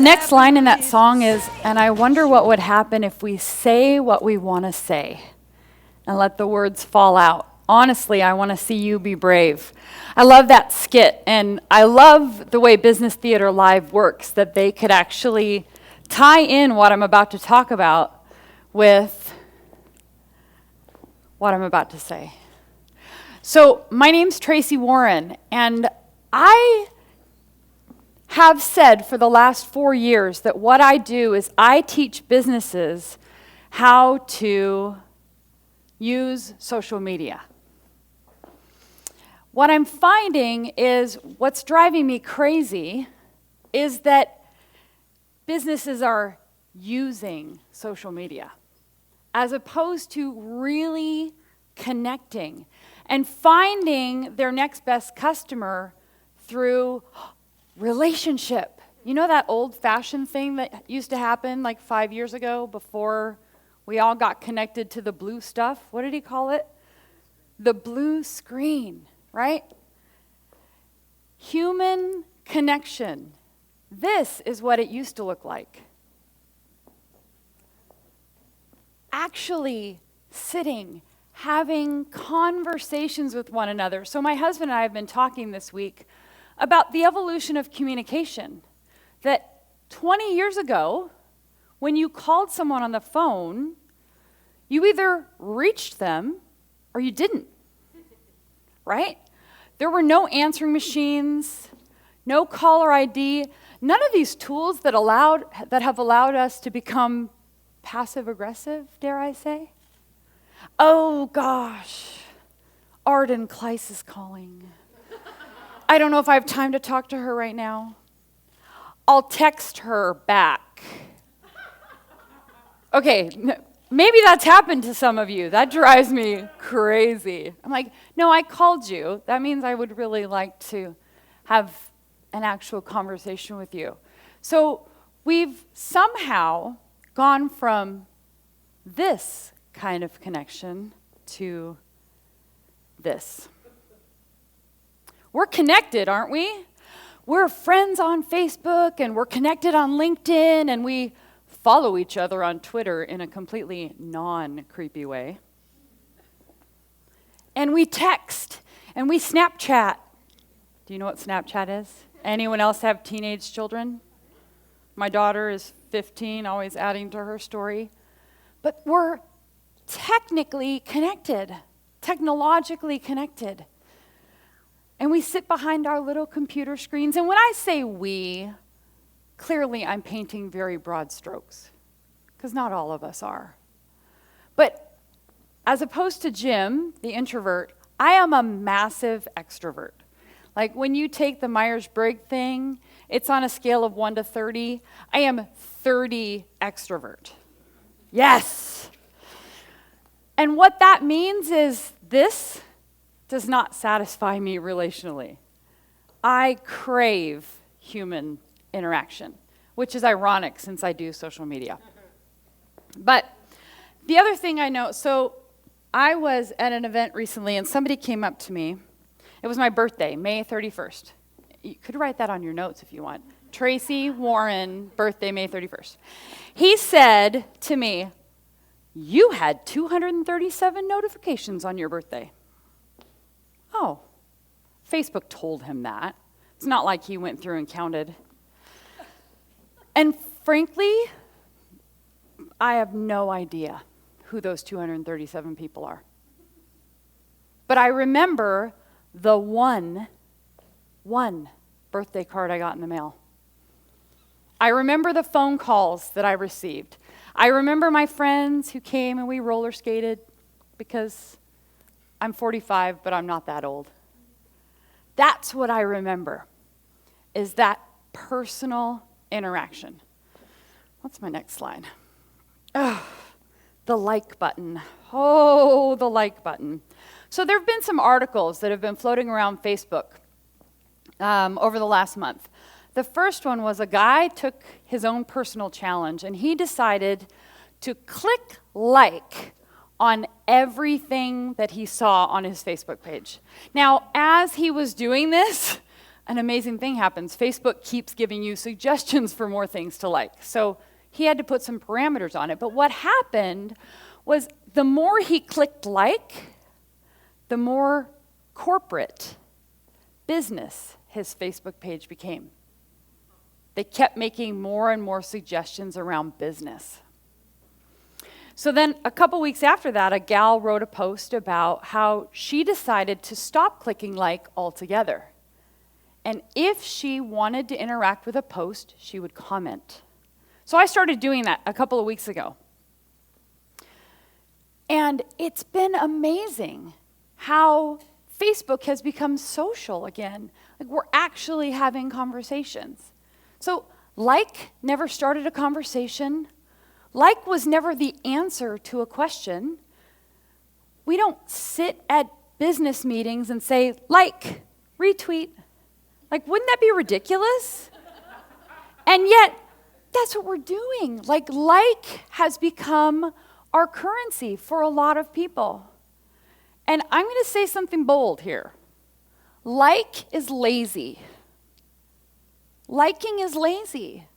The next line in that song is, and I wonder what would happen if we say what we want to say and let the words fall out. Honestly, I want to see you be brave. I love that skit, and I love the way Business Theater Live works, that they could actually tie in what I'm about to talk about with what I'm about to say. So my name's Tracey Warren, and I have said for the last 4 years that what I do is I teach businesses how to use social media. What I'm finding is what's driving me crazy is that businesses are using social media as opposed to really connecting and finding their next best customer through relationship. You know that old-fashioned thing that used to happen like 5 years ago before we all got connected to the blue stuff? What did he call it? The blue screen, right? Human connection. This is what it used to look like. Actually sitting, having conversations with one another. So my husband and I have been talking this week about the evolution of communication. That 20 years ago, when you called someone on the phone, you either reached them or you didn't, right? There were no answering machines, no caller ID, none of these tools that have allowed us to become passive-aggressive, dare I say. Oh gosh, Arden Kleiss is calling. I don't know if I have time to talk to her right now. I'll text her back. Okay, maybe that's happened to some of you. That drives me crazy. I'm like, no, I called you. That means I would really like to have an actual conversation with you. So we've somehow gone from this kind of connection to this. We're connected, aren't we? We're friends on Facebook, and we're connected on LinkedIn, and we follow each other on Twitter in a completely non-creepy way. And we text, and we Snapchat. Do you know what Snapchat is? Anyone else have teenage children? My daughter is 15, always adding to her story. But we're technically connected, technologically connected. And we sit behind our little computer screens. And when I say we, clearly I'm painting very broad strokes, because not all of us are. But as opposed to Jim, the introvert, I am a massive extrovert. Like when you take the Myers-Briggs thing, it's on a scale of 1 to 30. I am 30 extrovert. Yes! And what that means is this does not satisfy me relationally. I crave human interaction, which is ironic since I do social media. But the other thing I know, so I was at an event recently and somebody came up to me. It was my birthday, May 31st. You could write that on your notes if you want. Tracey Warren, birthday, May 31st. He said to me, "You had 237 notifications on your birthday." Oh, Facebook told him that. It's not like he went through and counted. And frankly, I have no idea who those 237 people are. But I remember the one birthday card I got in the mail. I remember the phone calls that I received. I remember my friends who came and we roller skated, because I'm 45, but I'm not that old. That's what I remember, is that personal interaction. What's my next slide? Oh, the like button. Oh, the like button. So there have been some articles that have been floating around Facebook over the last month. The first one was a guy took his own personal challenge, and he decided to click like on everything that he saw on his Facebook page. Now, as he was doing this, an amazing thing happens. Facebook keeps giving you suggestions for more things to like. So he had to put some parameters on it. But what happened was the more he clicked like, the more corporate business his Facebook page became. They kept making more and more suggestions around business. So then a couple weeks after that, a gal wrote a post about how she decided to stop clicking like altogether. And if she wanted to interact with a post, she would comment. So I started doing that a couple of weeks ago. And it's been amazing how Facebook has become social again. Like, we're actually having conversations. So like never started a conversation. Like was never the answer to a question. We don't sit at business meetings and say, like, retweet. Like, wouldn't that be ridiculous? And yet, that's what we're doing. Like has become our currency for a lot of people. And I'm going to say something bold here. Like is lazy. Liking is lazy.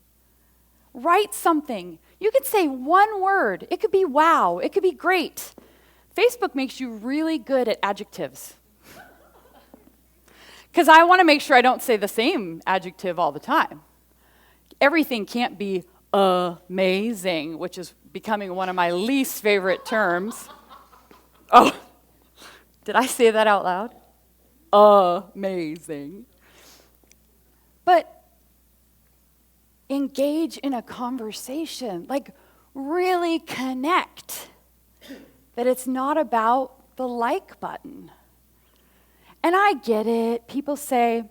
Write something. You could say one word. It could be wow. It could be great. Facebook makes you really good at adjectives. Because I want to make sure I don't say the same adjective all the time. Everything can't be amazing, which is becoming one of my least favorite terms. Oh, did I say that out loud? Amazing. But engage in a conversation, like really connect. That it's not about the like button. And I get it. People say,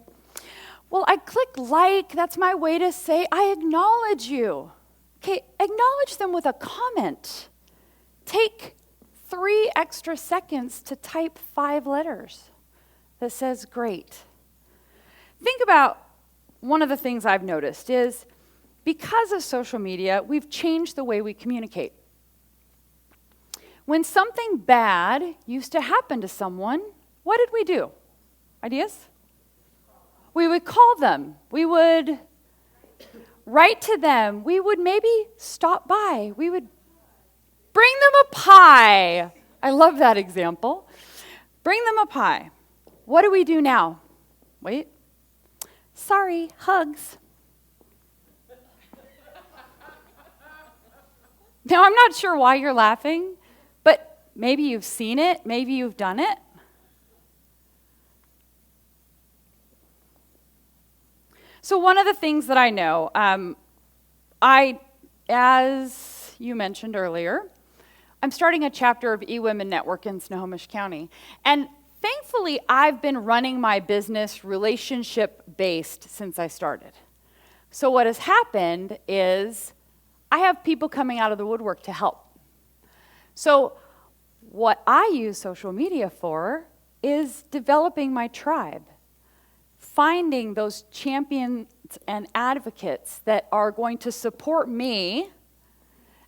well, I click like, that's my way to say I acknowledge you. Okay, acknowledge them with a comment. Take 3 extra seconds to type 5 letters that says great. Think about one of the things I've noticed is because of social media, we've changed the way we communicate. When something bad used to happen to someone, what did we do? Ideas? We would call them. We would write to them. We would maybe stop by. We would bring them a pie. I love that example. Bring them a pie. What do we do now? Wait. Sorry, hugs. Now, I'm not sure why you're laughing, but maybe you've seen it. Maybe you've done it. So one of the things that I know, as you mentioned earlier, I'm starting a chapter of eWomen Network in Snohomish County. And thankfully, I've been running my business relationship-based since I started. So what has happened is I have people coming out of the woodwork to help. So what I use social media for is developing my tribe. Finding those champions and advocates that are going to support me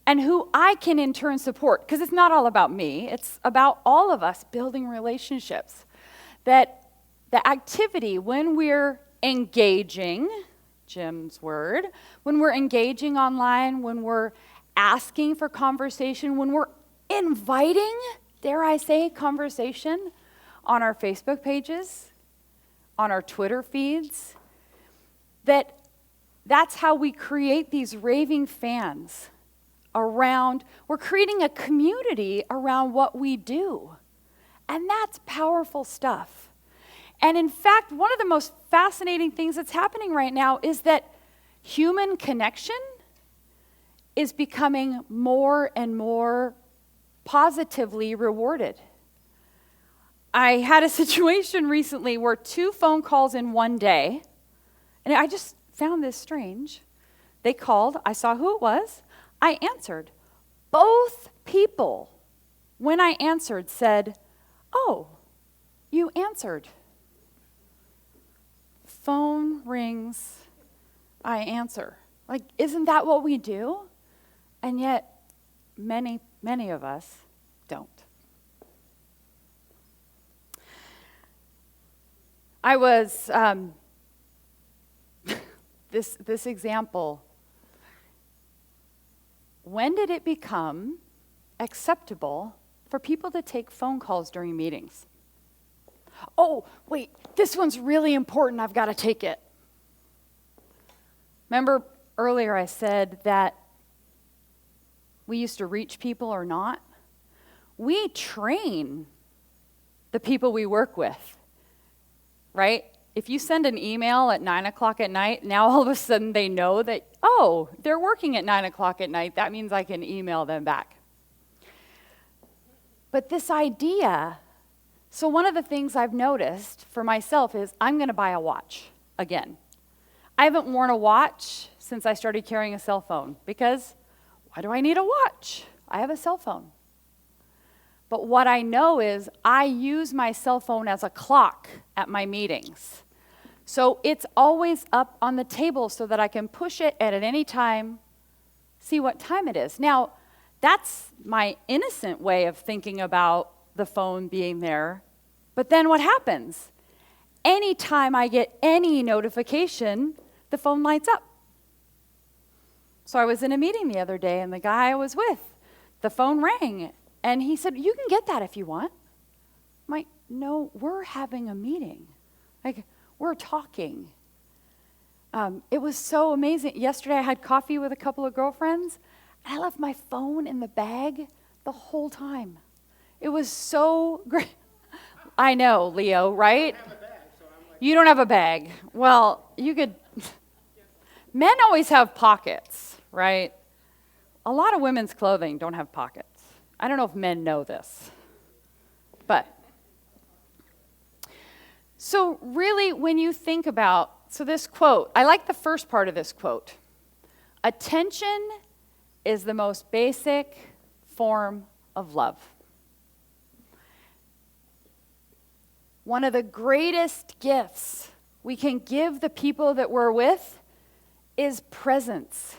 and who I can in turn support, because it's not all about me, it's about all of us building relationships. That the activity, when we're engaging, Jim's word, when we're engaging online, when we're asking for conversation, when we're inviting, dare I say, conversation on our Facebook pages, on our Twitter feeds, that's how we create these raving fans around, we're creating a community around what we do. And that's powerful stuff. And in fact, one of the most fascinating things that's happening right now is that human connection is becoming more and more positively rewarded. I had a situation recently where 2 phone calls in one day, and I just found this strange. They called, I saw who it was, I answered. Both people, when I answered, said, "Oh, you answered." Phone rings, I answer. Like, isn't that what we do? And yet, many of us don't. I was this example. When did it become acceptable for people to take phone calls during meetings? Oh, wait, this one's really important. I've got to take it. Remember earlier I said that we used to reach people or not? We train the people we work with, right? If you send an email at 9 o'clock at night, now all of a sudden they know that, oh, they're working at 9 o'clock at night. That means I can email them back. But this idea, so one of the things I've noticed for myself is I'm going to buy a watch again. I haven't worn a watch since I started carrying a cell phone because why do I need a watch? I have a cell phone. But what I know is I use my cell phone as a clock at my meetings. So it's always up on the table so that I can push it at any time, see what time it is. Now, that's my innocent way of thinking about the phone being there. But then what happens? Anytime I get any notification, the phone lights up. So I was in a meeting the other day, and the guy I was with, the phone rang, and he said, you can get that if you want. I'm like, no, we're having a meeting. Like, we're talking. It was so amazing. Yesterday I had coffee with a couple of girlfriends, and I left my phone in the bag the whole time. It was so great. I know, Leo, right? I don't have a bag, so I'm like, You don't have a bag. Well, you could. Men always have pockets, right? A lot of women's clothing don't have pockets. I don't know if men know this, but. So really, when you think about, so this quote, I like the first part of this quote. Attention is the most basic form of love. One of the greatest gifts we can give the people that we're with is presence.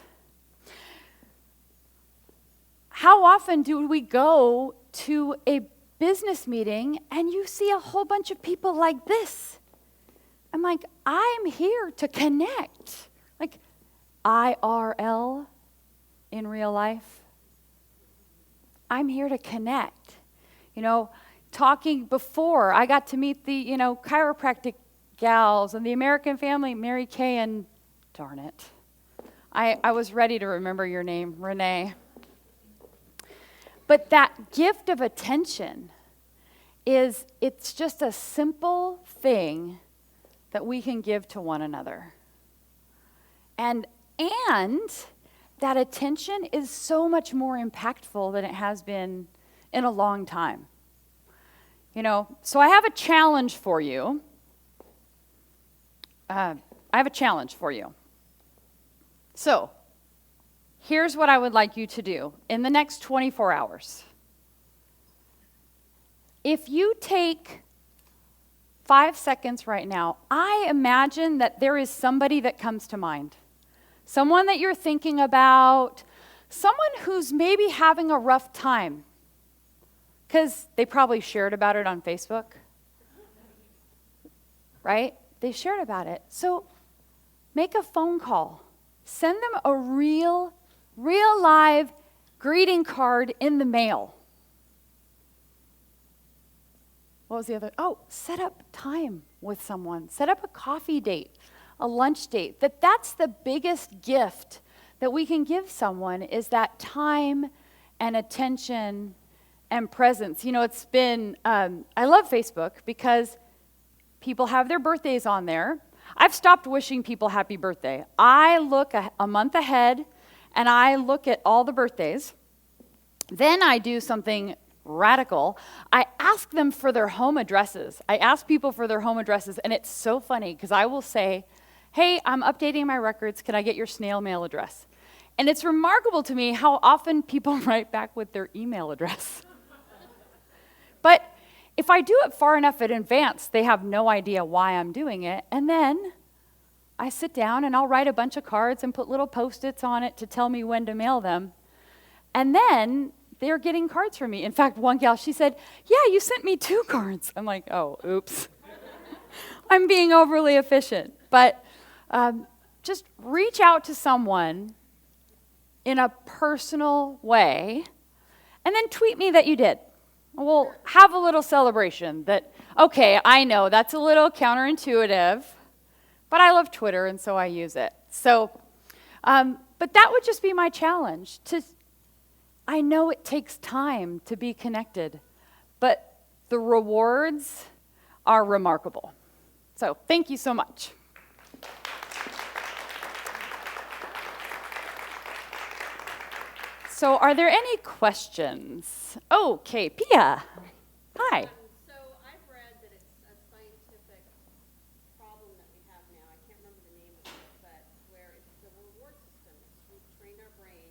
How often do we go to a business meeting and you see a whole bunch of people like this? I'm like, I'm here to connect. Like IRL in real life. I'm here to connect. You know, talking before, I got to meet the, chiropractic gals and the American family, Mary Kay and, darn it. I was ready to remember your name, Renee. But that gift of attention it's just a simple thing that we can give to one another. And that attention is so much more impactful than it has been in a long time. So I have a challenge for you. So, here's what I would like you to do in the next 24 hours. If you take 5 seconds right now, I imagine that there is somebody that comes to mind. Someone that you're thinking about, someone who's maybe having a rough time, because they probably shared about it on Facebook, right? They shared about it. So make a phone call. Send them a real live greeting card in the mail. What was the other? Oh, set up time with someone. Set up a coffee date, a lunch date. That's the biggest gift that we can give someone is that time and attention and presence. It's been, I love Facebook because people have their birthdays on there. I've stopped wishing people happy birthday. I look a month ahead and I look at all the birthdays. Then I do something radical. I ask them for their home addresses. I ask people for their home addresses, and it's so funny because I will say, hey, I'm updating my records. Can I get your snail mail address? And it's remarkable to me how often people write back with their email address. But if I do it far enough in advance, they have no idea why I'm doing it. And then I sit down and I'll write a bunch of cards and put little Post-its on it to tell me when to mail them. And then they're getting cards from me. In fact, one gal, she said, yeah, you sent me 2 cards. I'm like, oh, oops. I'm being overly efficient. But just reach out to someone in a personal way, and then tweet me that you did. We'll have a little celebration that, okay, I know that's a little counterintuitive, but I love Twitter, and so I use it. So, but that would just be my challenge. I know it takes time to be connected, but the rewards are remarkable. So thank you so much. So are there any questions? Okay, Pia. Hi. So I've read that it's a scientific problem that we have now. I can't remember the name of it, but where it's the reward system. We've trained our brain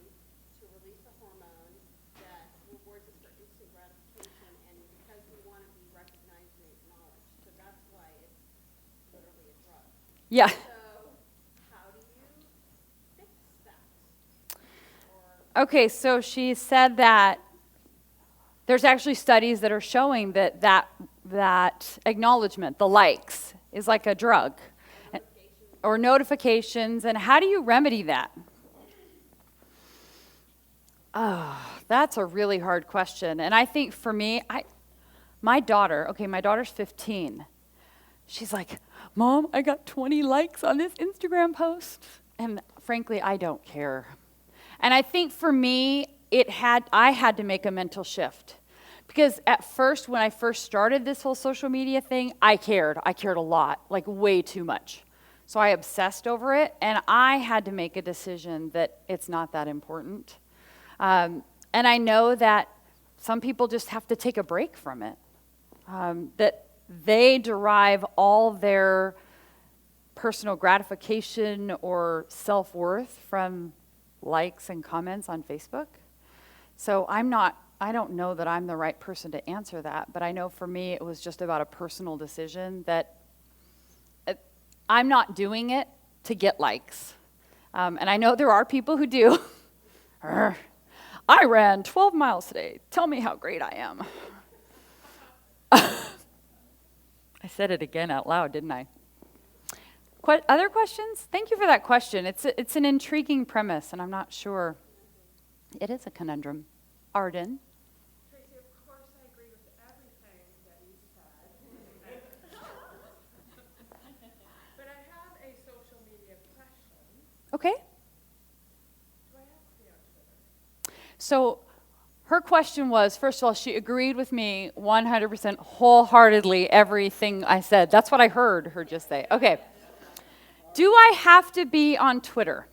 to release a hormone that rewards us for instant gratification, and because we want to be recognized and acknowledged. So that's why it's literally a drug. Yeah. Okay, so she said that there's actually studies that are showing that acknowledgement, the likes, is like a drug. Or notifications, and how do you remedy that? Oh, that's a really hard question. And I think for me, my daughter's 15. She's like, Mom, I got 20 likes on this Instagram post. And frankly, I don't care. And I think for me, I had to make a mental shift. Because at first, when I first started this whole social media thing, I cared. I cared a lot, like way too much. So I obsessed over it, and I had to make a decision that it's not that important. And I know that some people just have to take a break from it. That they derive all their personal gratification or self-worth from likes and comments on Facebook. So I don't know that I'm the right person to answer that, but I know for me it was just about a personal decision that I'm not doing it to get likes. And I know there are people who do. I ran 12 miles today. Tell me how great I am. I said it again out loud, didn't I? Other questions? Thank you for that question. It's an intriguing premise, and I'm not sure. It is a conundrum. Arden? Tracey, of course I agree with everything that you said. But I have a social media question. Okay. Do I have to be on Twitter? So her question was, first of all, she agreed with me 100% wholeheartedly everything I said. That's what I heard her just say. Okay. Do I have to be on Twitter?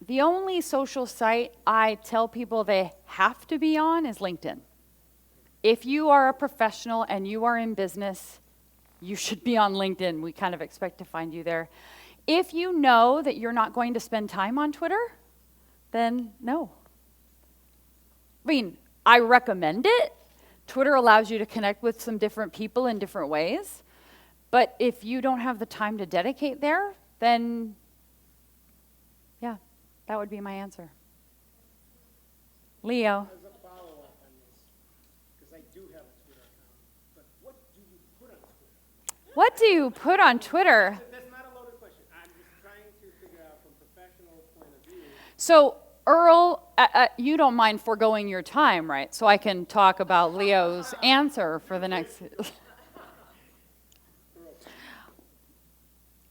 The only social site I tell people they have to be on is LinkedIn. If you are a professional and you are in business, you should be on LinkedIn. We kind of expect to find you there. If you know that you're not going to spend time on Twitter, then no. I mean, I recommend it. Twitter allows you to connect with some different people in different ways. But if you don't have the time to dedicate there, then, yeah, that would be my answer. Leo. As a follow-up on this, because I do have a Twitter account, but what do you put on Twitter? What do you put on Twitter? That's not a loaded question. I'm just trying to figure out from a professional point of view. So, Earl, you don't mind foregoing your time, right? So I can talk about Leo's answer for the next...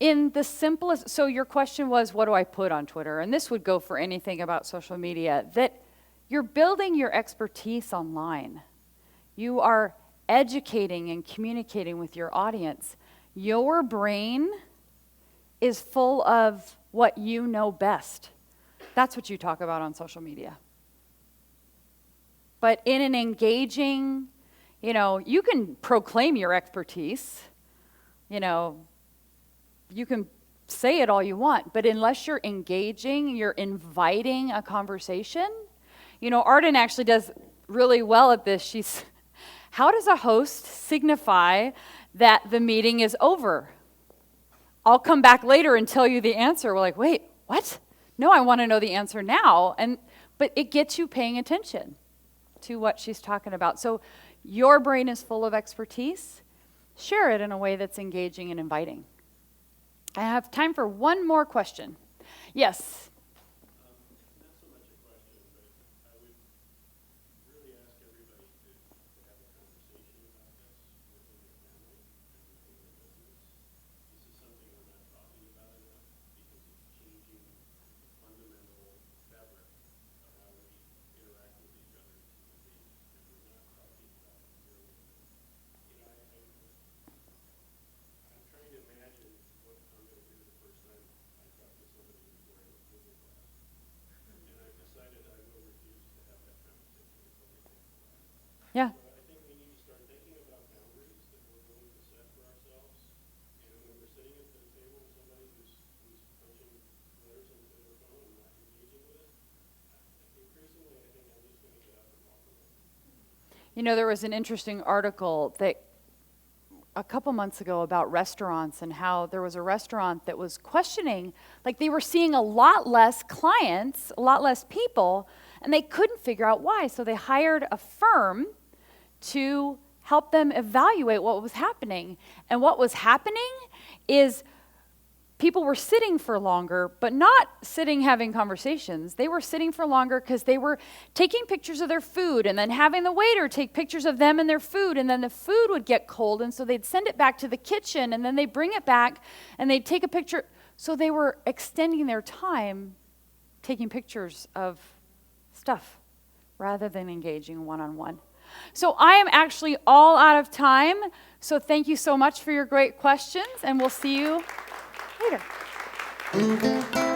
In the simplest, so your question was, what do I put on Twitter? And this would go for anything about social media, that you're building your expertise online. You are educating and communicating with your audience. Your brain is full of what you know best. That's what you talk about on social media. But in an engaging, you can proclaim your expertise, you can say it all you want, but unless you're engaging, you're inviting a conversation. Arden actually does really well at this. How does a host signify that the meeting is over? I'll come back later and tell you the answer. We're like, wait, what? No, I want to know the answer now. But it gets you paying attention to what she's talking about. So your brain is full of expertise. Share it in a way that's engaging and inviting. I have time for one more question. Yes. Not so much a question, but I would really ask everybody to have a conversation about this within their family and within their business. This is something we're not talking about enough because it's changing the fundamental fabric of how we interact with each other as human beings, and we're not talking about it nearly enough. I'm trying to imagine what I'm going to do the first time I talk to somebody who's wearing a Google Glass. And I've decided I will refuse to have that conversation until they take the glass off. Yeah. So I think we need to start thinking about boundaries that we're willing to set for ourselves. And when we're sitting at the table with somebody who's punching letters into their phone and not engaging with us, increasingly I think I'm just going to get up and walk away. You know, there was an interesting article that a couple months ago about restaurants and how there was a restaurant that was questioning, like they were seeing a lot less clients, a lot less people, and they couldn't figure out why. So they hired a firm to help them evaluate what was happening. And what was happening is people were sitting for longer, but not sitting having conversations. They were sitting for longer because they were taking pictures of their food and then having the waiter take pictures of them and their food, and then the food would get cold, and so they'd send it back to the kitchen, and then they'd bring it back, and they'd take a picture. So they were extending their time taking pictures of stuff rather than engaging one-on-one. So I am actually all out of time, so thank you so much for your great questions, and we'll see you later.